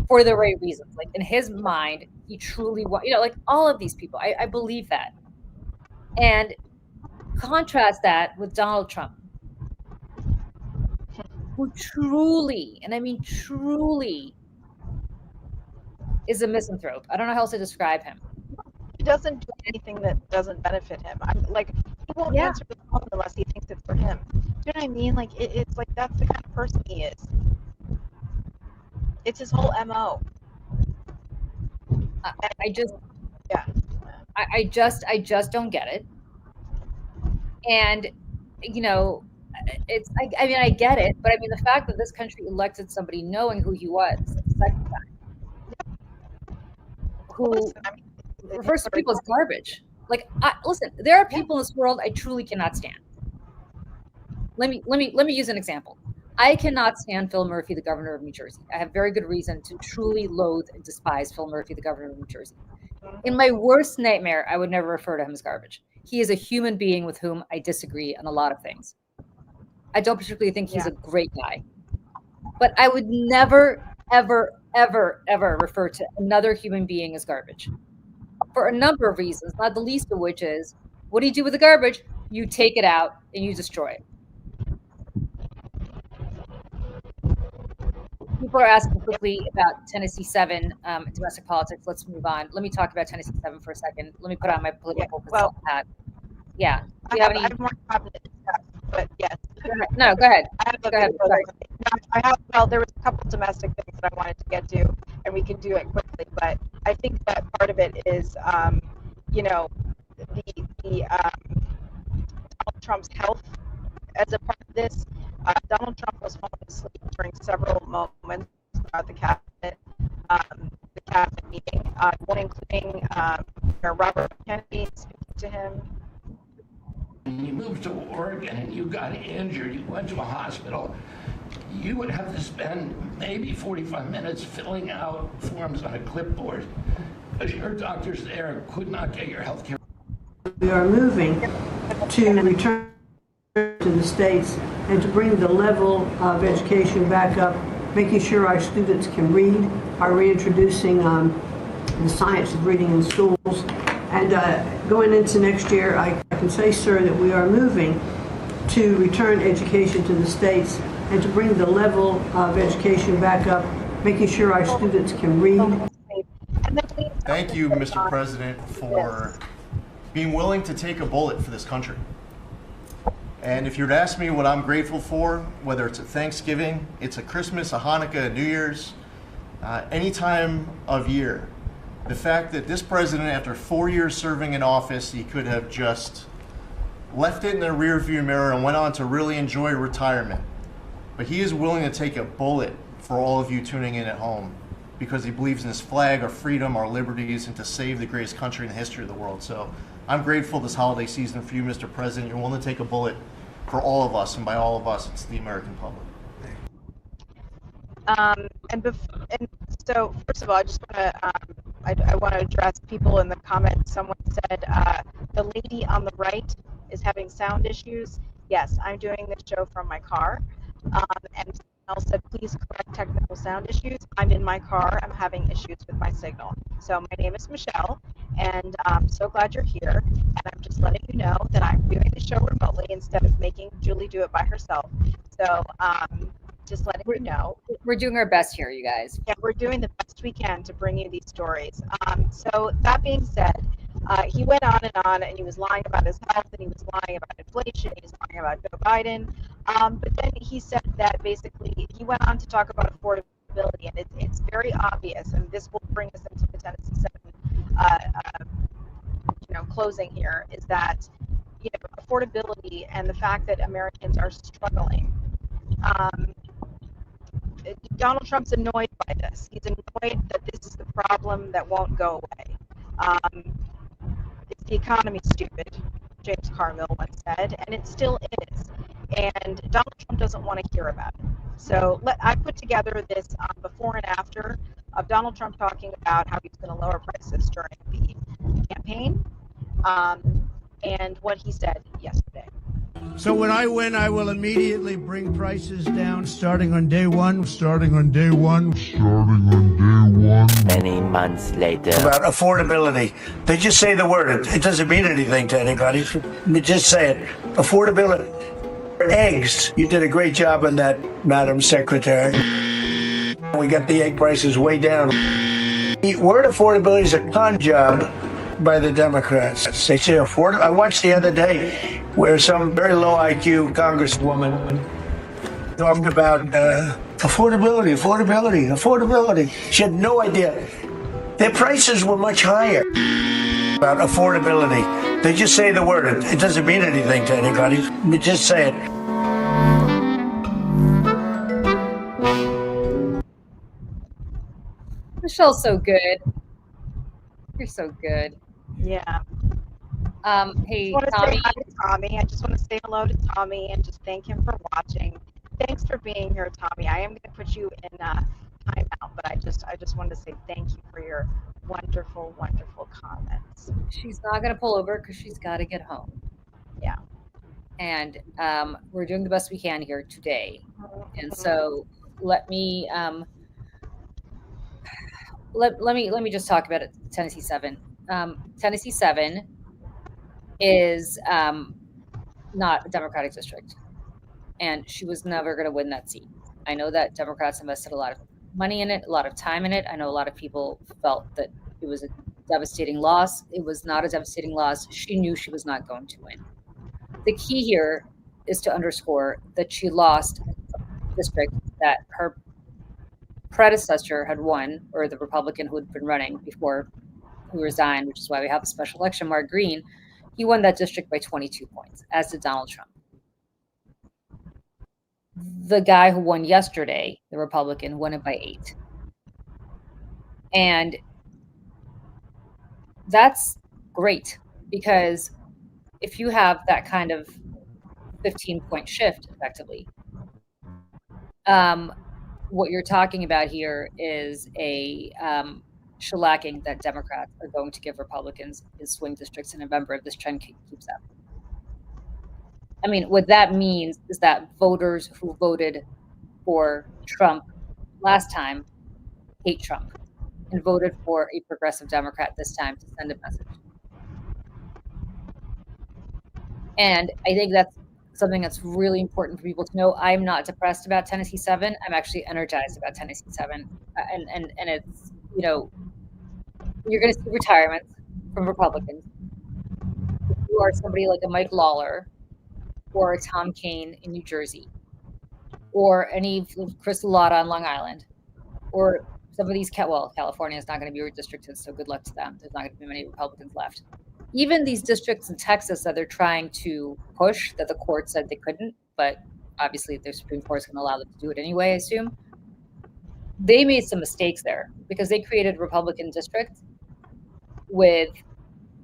for the right reasons. Like, in his mind, he truly wants, you know, like all of these people, I believe that. And contrast that with Donald Trump, who truly, and I mean truly, is a misanthrope. I don't know how else to describe him. He doesn't do anything that doesn't benefit him. I'm like, he won't answer the phone unless he thinks it's for him. Do you know what I mean? Like, it's like, that's the kind of person he is. It's his whole MO. I just don't get it. And, you know, it's, I mean, I get it, but I mean, the fact that this country elected somebody knowing who he was the second time, who refers to people as garbage. Like, listen, there are people in this world I truly cannot stand. Let me use an example. I cannot stand Phil Murphy, the governor of New Jersey. I have very good reason to truly loathe and despise Phil Murphy, the governor of New Jersey. In my worst nightmare, I would never refer to him as garbage. He is a human being with whom I disagree on a lot of things. I don't particularly think he's a great guy. But I would never, ever, ever, ever refer to another human being as garbage for a number of reasons, not the least of which is, what do you do with the garbage? You take it out and you destroy it. People are asking quickly about Tennessee 7, domestic politics. Let's move on. Let me talk about Tennessee 7 for a second. Let me put on my political consultant hat. Yeah. Do you have any? I have more comments to discuss, but yes. Go ahead. No, go ahead. I have a Go ahead. bit Sorry. well, there was a couple domestic things that I wanted to get to, and we can do it quickly. But I think that part of it is, you know, Donald Trump's health as a part of this. Donald Trump was falling asleep during several moments throughout the cabinet meeting, one including Robert Kennedy speaking to him. When you moved to Oregon and you got injured, you went to a hospital, you would have to spend maybe 45 minutes filling out forms on a clipboard because your doctors there could not get your health care. We are moving to return to the states and to bring the level of education back up, making sure our students can read, are reintroducing the science of reading in schools. And going into next year, I can say, sir, that we are moving to return education to the states and to bring the level of education back up, making sure our students can read. Thank you, Mr. President, for being willing to take a bullet for this country. And if you were to ask me what I'm grateful for, whether it's a Thanksgiving, it's a Christmas, a Hanukkah, a New Year's, any time of year, the fact that this president, after 4 years serving in office, he could have just left it in the rearview mirror and went on to really enjoy retirement. But he is willing to take a bullet for all of you tuning in at home because he believes in his flag, our freedom, our liberties, and to save the greatest country in the history of the world. So I'm grateful this holiday season for you, Mr. President. You're willing to take a bullet for all of us, and by all of us, it's the American public. So first of all, I just want to I want to address people in the comments. Someone said the lady on the right is having sound issues. Yes, I'm doing this show from my car. And someone else said, please correct technical sound issues. I'm in my car. I'm having issues with my signal. So my name is Michelle, and I'm so glad you're here. And I'm just letting you know that I'm doing the show remotely instead of making Julie do it by herself. So just letting you know. We're doing our best here, you guys. Yeah, we're doing the best we can to bring you these stories. So that being said, he went on, and he was lying about his health, and he was lying about inflation, he was lying about Joe Biden. But then he said that basically he went on to talk about affordability, and it's very obvious, and this will bring us into the Tennessee 7 closing here, is that affordability and the fact that Americans are struggling. Donald Trump's annoyed by this. He's annoyed that this is the problem that won't go away. It's the economy, stupid, James Carville once said, and it still is. And Donald Trump doesn't want to hear about it. So I put together this before and after of Donald Trump talking about how he's going to lower prices during the campaign, and what he said yesterday. So when I win, I will immediately bring prices down starting on day one. Many months later. About affordability. They just say the word. It doesn't mean anything to anybody. They just say it. Affordability. Eggs. You did a great job on that, Madam Secretary. We got the egg prices way down. The word affordability is a con job by the Democrats. They say affordable. I watched the other day where some very low IQ congresswoman talked about affordability. She had no idea. Their prices were much higher. About affordability. They just say the word. It doesn't mean anything to anybody. They just say it. Michelle's so good. You're so good. Yeah. Hey, I just want to Tommy. say hi to Tommy. I just want to say hello to Tommy and just thank him for watching. Thanks for being here, Tommy. I am going to put you in timeout, but I just wanted to say thank you for your wonderful, wonderful comments. She's not going to pull over because she's got to get home. Yeah. And we're doing the best we can here today. And so let me let me just talk about it. Tennessee 7. Tennessee 7 is not a Democratic district, and she was never going to win that seat. I know that Democrats invested a lot of money in it, a lot of time in it. I know a lot of people felt that it was a devastating loss. It was not a devastating loss. She knew she was not going to win. The key here is to underscore that she lost a district that her predecessor had won, or the Republican who had been running before he resigned, which is why we have a special election, Mark Green. He won that district by 22 points, as did Donald Trump. The guy who won yesterday, the Republican, won it by 8. And that's great, because if you have that kind of 15-point shift, effectively, what you're talking about here is a shellacking that Democrats are going to give Republicans in swing districts in November if this trend keeps up. I mean, what that means is that voters who voted for Trump last time hate Trump and voted for a progressive Democrat this time to send a message. And I think that's something that's really important for people to know. I'm not depressed about Tennessee 7. I'm actually energized about Tennessee 7. And it's, you know, you're going to see retirements from Republicans. If you are somebody like a Mike Lawler or a Tom Kaine in New Jersey, or any Chris Latta on Long Island, or some of these, California is not going to be redistricted, so good luck to them. There's not going to be many Republicans left. Even these districts in Texas that they're trying to push, that the court said they couldn't, but obviously the Supreme Court is going to allow them to do it anyway, I assume. They made some mistakes there because they created Republican districts with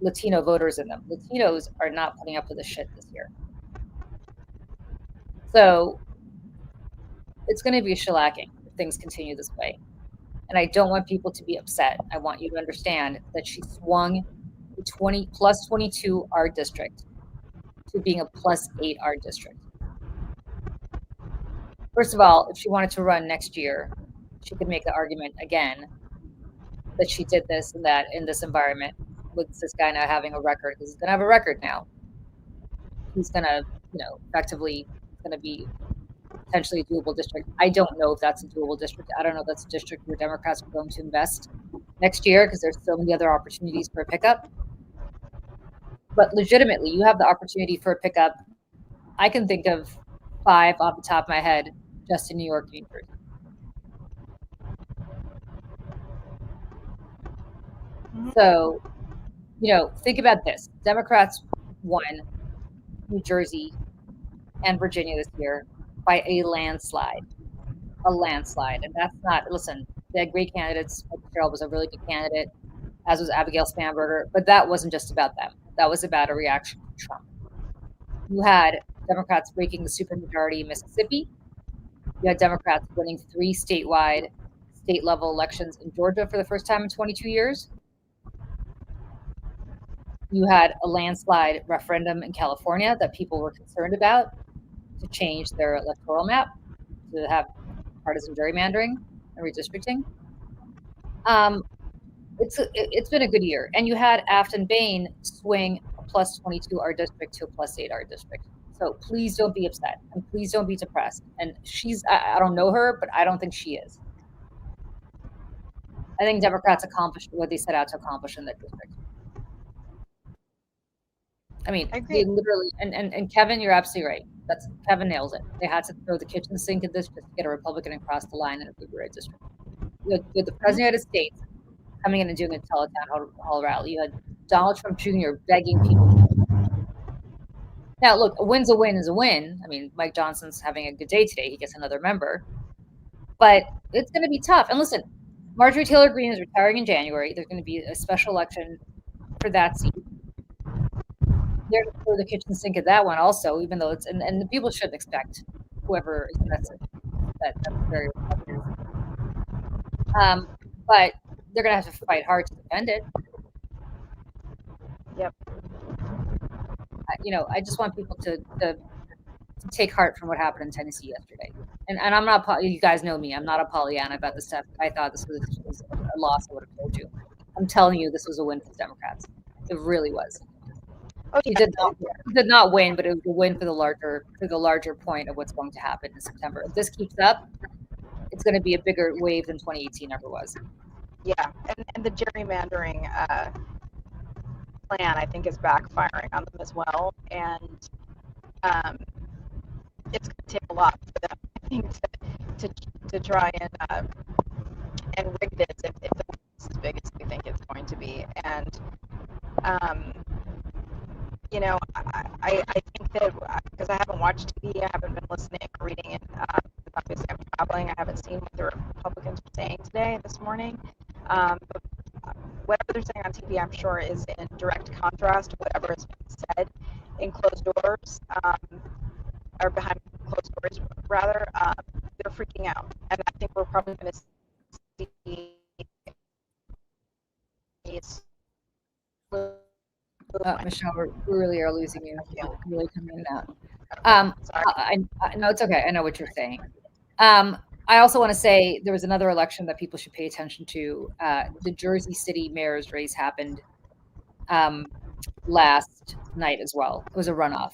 Latino voters in them. Latinos are not putting up with this shit this year. So it's going to be a shellacking if things continue this way. And I don't want people to be upset. I want you to understand that she swung a 20 plus 22 R district to being a plus 8 R district. First of all, if she wanted to run next year, she could make the argument again that she did this and that in this environment with this guy now having a record, because he's going to have a record now. He's going to, effectively going to be potentially a doable district. I don't know if that's a doable district. I don't know if that's a district where Democrats are going to invest next year because there's so many other opportunities for a pickup. But legitimately, you have the opportunity for a pickup. I can think of 5 off the top of my head just in New York, New Jersey. So, think about this. Democrats won New Jersey and Virginia this year by a landslide. And that's not, listen, they had great candidates. Carroll was a really good candidate, as was Abigail Spanberger, but that wasn't just about them. That was about a reaction to Trump. You had Democrats breaking the supermajority in Mississippi. You had Democrats winning 3 statewide, state-level elections in Georgia for the first time in 22 years. You had a landslide referendum in California that people were concerned about to change their electoral map, to have partisan gerrymandering and redistricting. It's been a good year. And you had Afton Bain swing a plus 22 R district to a plus 8 R district. So please don't be upset and please don't be depressed. And I don't know her, but I don't think she is. I think Democrats accomplished what they set out to accomplish in that district. I mean, they literally, and Kevin, you're absolutely right. Kevin nails it. They had to throw the kitchen sink at this just to get a Republican across the line in a blue red district. You had the President of the United States coming in and doing a town hall rally. You had Donald Trump Jr. begging people. Now, look, a win's a win is a win. I mean, Mike Johnson's having a good day today. He gets another member. But it's going to be tough. And listen, Marjorie Taylor Greene is retiring in January. There's going to be a special election for that seat. They're going to throw the kitchen sink at that one also, even though and the people shouldn't expect whoever is that's very Republican. But they're going to have to fight hard to defend it. Yep. I just want people to take heart from what happened in Tennessee yesterday. And I'm not, you guys know me, I'm not a Pollyanna about this stuff. I thought this was a loss. I would I'm telling you, this was a win for the Democrats. It really was. Oh, He yeah. did not win, but it was a win for the larger point of what's going to happen in September. If this keeps up, it's going to be a bigger wave than 2018 ever was. Yeah, and the gerrymandering plan, I think, is backfiring on them as well, and it's going to take a lot for them, I think, to try and rig this if the win is as big as we think it's going to be. And I think that because I haven't watched TV, I haven't been listening or reading it. Obviously, I'm traveling. I haven't seen what the Republicans were saying today, this morning. But whatever they're saying on TV, I'm sure, is in direct contrast to whatever has been said in closed doors, or behind closed doors, rather. They're freaking out. And I think we're probably going to see Michelle, we really are losing you. You're really coming in and out. No, it's okay. I know what you're saying. I also want to say there was another election that people should pay attention to. The Jersey City mayor's race happened last night as well. It was a runoff.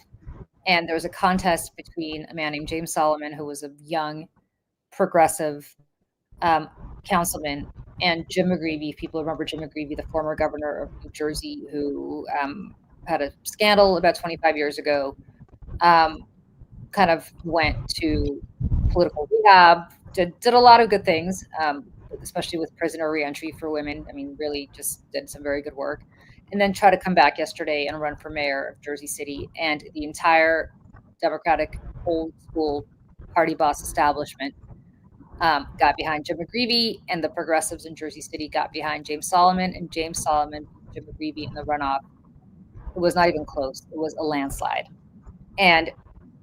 And there was a contest between a man named James Solomon, who was a young, progressive councilman, and Jim McGreevey. If people remember Jim McGreevey, the former governor of New Jersey, who had a scandal about 25 years ago, kind of went to political rehab, did a lot of good things, especially with prisoner reentry for women. I mean, really just did some very good work. And then tried to come back yesterday and run for mayor of Jersey City. And the entire Democratic old school party boss establishment got behind Jim McGreevey, and the progressives in Jersey City got behind James Solomon, and James Solomon, Jim McGreevey in the runoff. It was not even close. It was a landslide. And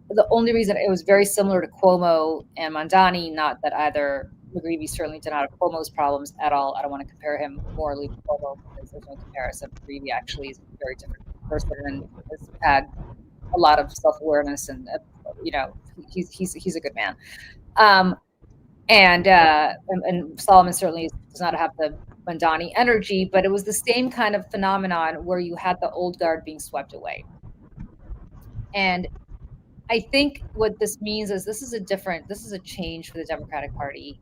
the only reason, it was very similar to Cuomo and Mondani, not that either McGreevey certainly did not have Cuomo's problems at all. I don't want to compare him morally to Cuomo because there's no comparison. McGreevey actually is a very different person and has had a lot of self-awareness, and he's a good man. And Solomon certainly does not have the Mondani energy, but it was the same kind of phenomenon where you had the old guard being swept away. And I think what this means is this is a change for the Democratic Party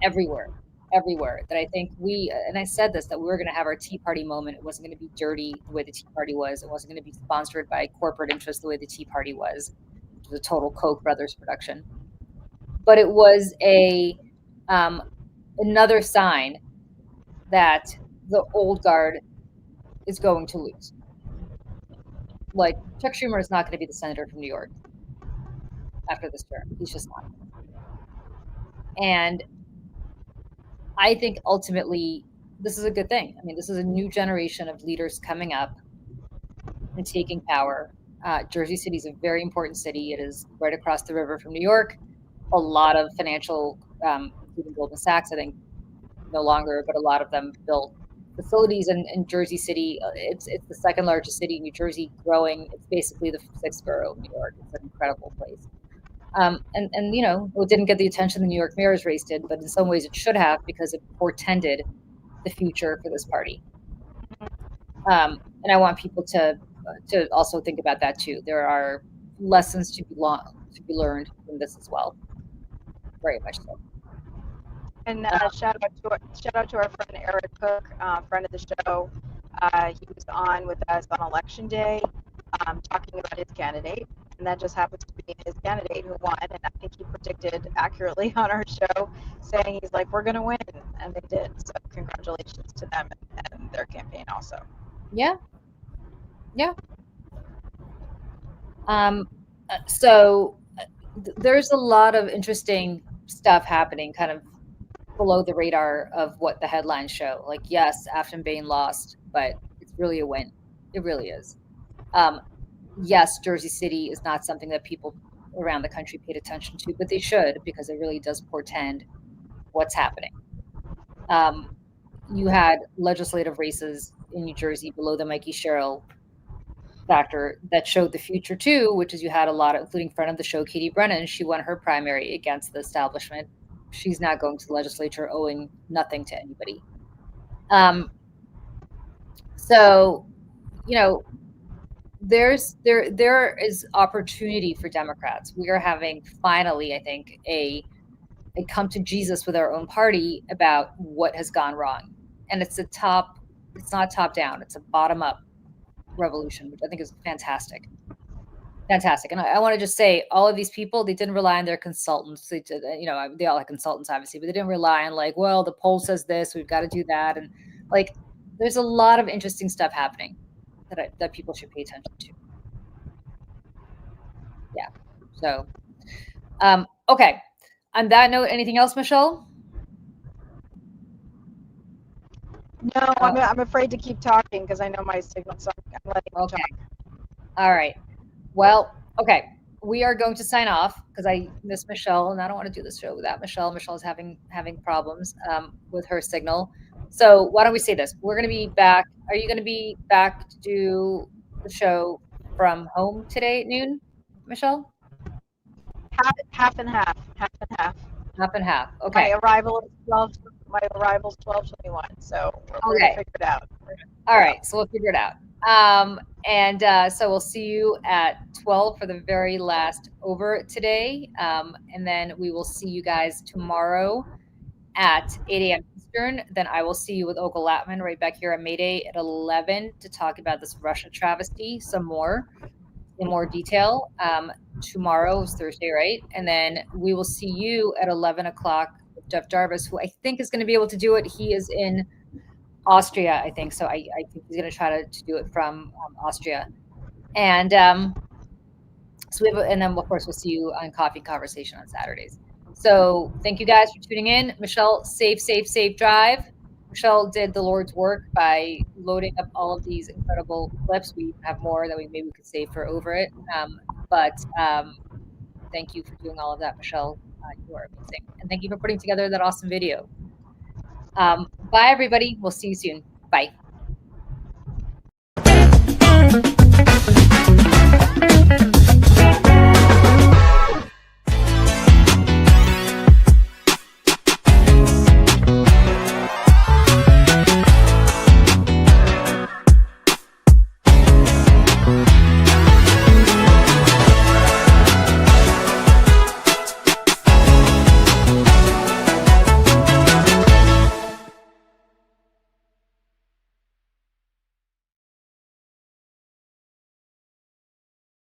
everywhere, that I think and I said this, that we were going to have our Tea Party moment. It wasn't going to be dirty the way the Tea Party was. It wasn't going to be sponsored by corporate interests the way the Tea Party was. It was a total Koch brothers production. But it was another sign that the old guard is going to lose. Like, Chuck Schumer is not going to be the senator from New York after this term. He's just not. And I think ultimately this is a good thing. I mean, this is a new generation of leaders coming up and taking power. Jersey City is a very important city. It is right across the river from New York. A lot of financial, including Goldman Sachs, I think, no longer, but a lot of them built facilities in Jersey City. It's the second largest city in New Jersey, growing. It's basically the sixth borough of New York. It's an incredible place. And it didn't get the attention the New York mayor's race did, but in some ways it should have, because it portended the future for this party. And I want people to also think about that too. There are lessons to be learned from this as well. Very much so. And shout out to our friend Eric Cook, friend of the show. He was on with us on election day, talking about his candidate, and that just happens to be his candidate who won. And I think he predicted accurately on our show, saying he's like, "We're going to win," and they did. So congratulations to them and their campaign also. Yeah. So there's a lot of interesting stuff happening kind of below the radar of what the headlines show. Like, yes, Afton Bain lost, but it's really a win. It really is. Yes, Jersey City is not something that people around the country paid attention to, but they should, because it really does portend what's happening. You had legislative races in New Jersey below the Mikey Sherrill factor that showed the future too, which is you had a lot of, including friend of the show, Katie Brennan. She won her primary against the establishment. She's now going to the legislature owing nothing to anybody. So, you know, there is opportunity for Democrats. We are having finally, I think, a come to Jesus with our own party about what has gone wrong. And it's not top down, it's a bottom up revolution, which I think is fantastic. Fantastic. And I want to just say, all of these people, they didn't rely on their consultants. They did, they all had consultants, obviously, but they didn't rely on like, well, the poll says this, we've got to do that. And like, there's a lot of interesting stuff happening that people should pay attention to. Yeah. So, okay. On that note, anything else, Michelle? No, I'm afraid to keep talking because I know my signal, so I'm letting you talk. All right. Well, okay. We are going to sign off because I miss Michelle, and I don't want to do this show without Michelle. Michelle's having problems with her signal. So why don't we say this? We're going to be back. Are you going to be back to do the show from home today at noon, Michelle? Half and half. Half and half. Half and half. Okay. My arrival is 12:21. So we're going to figure it out. All right. So we'll figure it out. So we'll see you at 12 for the very last over today. And then we will see you guys tomorrow at 8 a.m. Eastern. Then I will see you with Olga Latman right back here at Mayday at 11 to talk about this Russia travesty some more in more detail. Tomorrow is Thursday, right? And then we will see you at 11 o'clock with Jeff Jarvis, who I think is going to be able to do it. He is in Austria, I think. So I think he's going to try to do it from Austria. And so and then of course we'll see you on Coffee Conversation on Saturdays. So thank you guys for tuning in. Michelle, safe drive. Michelle did the Lord's work by loading up all of these incredible clips. We have more that maybe we could save for over it. But thank you for doing all of that, Michelle. You are amazing. And thank you for putting together that awesome video. Bye, everybody. We'll see you soon. Bye.